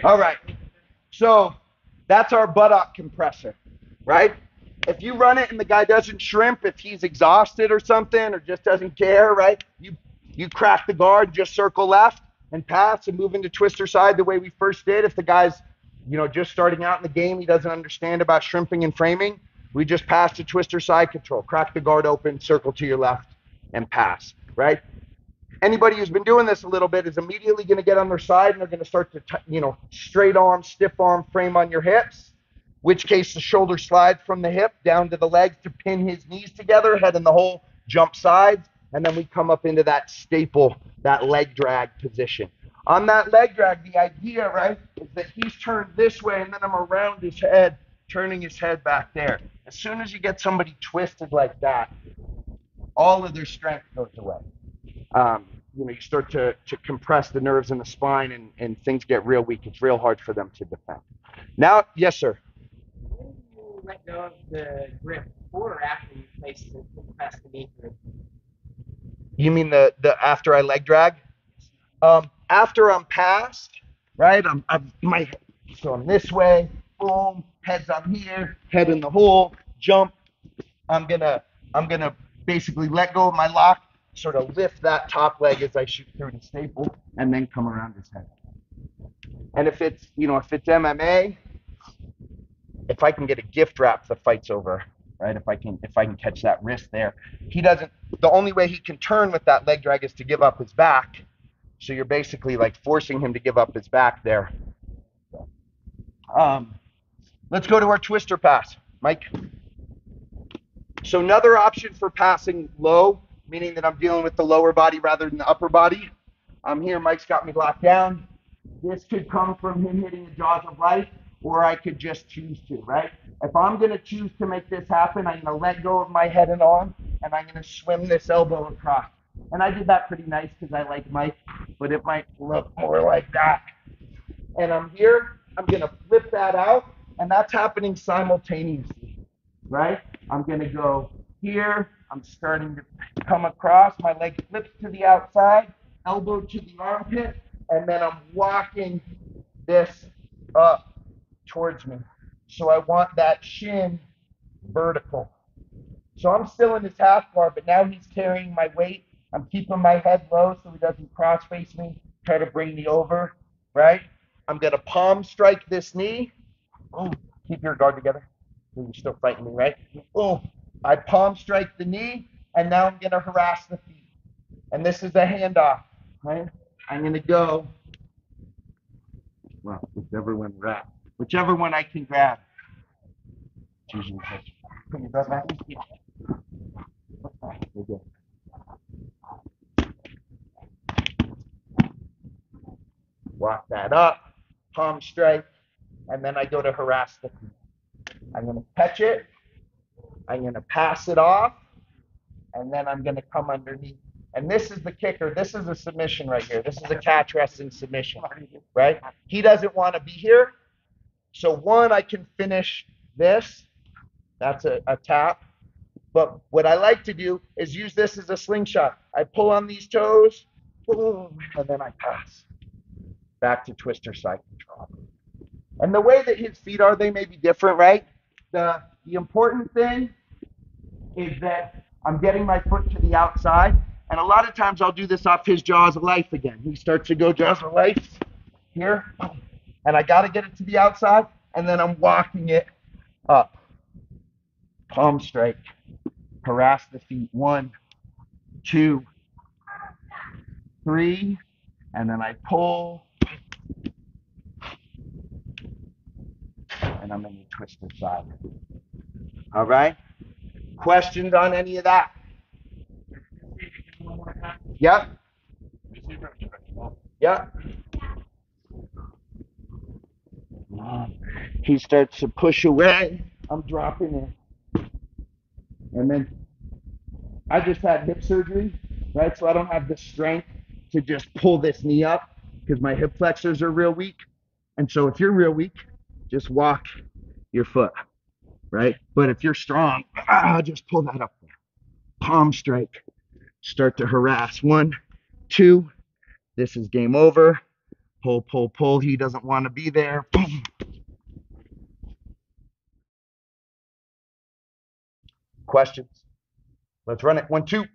All right. So that's our buttock compressor, right? If you run it and the guy doesn't shrimp, if he's exhausted or something or just doesn't care, right? You crack the guard, just circle left and pass and move into twister side the way we first did. If the guy's, just starting out in the game, he doesn't understand about shrimping and framing, we just pass to twister side control, crack the guard open, circle to your left and pass, right? Anybody who's been doing this a little bit is immediately going to get on their side and they're going to start to, straight arm, stiff arm frame on your hips, which case the shoulder slides from the hip down to the legs to pin his knees together, head in the hole, jump sides, and then we come up into that staple, that leg drag position. On that leg drag, the idea, right, is that he's turned this way and then I'm around his head, turning his head back there. As soon as you get somebody twisted like that, all of their strength goes away. You start to compress the nerves in the spine and things get real weak. It's real hard for them to defend. Now, yes, sir. When you let go of the grip before or after you place the compress the knee grip? You mean the after I leg drag? After I'm past, right? So I'm this way, boom, head's on here, head in the hole, jump. I'm gonna basically let go of my lock, sort of lift that top leg as I shoot through the staple, and then come around his head. And if it's MMA, if I can get a gift wrap, the fight's over, right? If I can catch that wrist there, he doesn't. The only way he can turn with that leg drag is to give up his back. So you're basically like forcing him to give up his back there. Let's go to our twister pass, Mike. So another option for passing low, meaning that I'm dealing with the lower body rather than the upper body. I'm here, Mike's got me locked down. This could come from him hitting the jaws of life, or I could just choose to, right? If I'm gonna choose to make this happen, I'm gonna let go of my head and arm, and I'm gonna swim this elbow across. And I did that pretty nice because I like Mike, but it might look more like that. And I'm here, I'm gonna flip that out, and that's happening simultaneously, right? I'm gonna go here, I'm starting to come across, my leg flips to the outside, elbow to the armpit, and then I'm walking this up towards me. So I want that shin vertical. So I'm still in his half guard, but now he's carrying my weight. I'm keeping my head low so he doesn't cross face me, try to bring me over, right? I'm gonna palm strike this knee. Oh, keep your guard together. You're still fighting me, right? Oh, I palm strike the knee, and now I'm gonna harass the feet. And this is a handoff, right? I'm gonna go. Well, whichever one I can grab. It's usually put your butt back. Yeah. Okay. Walk that up, palm strike, and then I go to harass the feet. I'm gonna catch it. I'm gonna pass it off, and then I'm gonna come underneath. And this is the kicker. This is a submission right here. This is a catch wrestling submission, right? He doesn't want to be here. So one, I can finish this. That's a tap. But what I like to do is use this as a slingshot. I pull on these toes, boom, and then I pass. Back to twister side control. And the way that his feet are, they may be different, right? The important thing is that I'm getting my foot to the outside. And a lot of times I'll do this off his jaws of life again. He starts to go jaws of life here. And I got to get it to the outside. And then I'm walking it up. Palm strike. Harass the feet. 1, 2, 3. And then I pull. And I'm in the twisted side. All right? Questions on any of that? Yep. Yep. He starts to push away. I'm dropping it. And then I just had hip surgery, right? So I don't have the strength to just pull this knee up because my hip flexors are real weak. And so if you're real weak, just walk your foot, right? But if you're strong, just pull that up there. Palm strike. Start to harass. 1, 2. This is game over. Pull, pull, pull. He doesn't want to be there. Boom. Questions? Let's run it. 1, 2.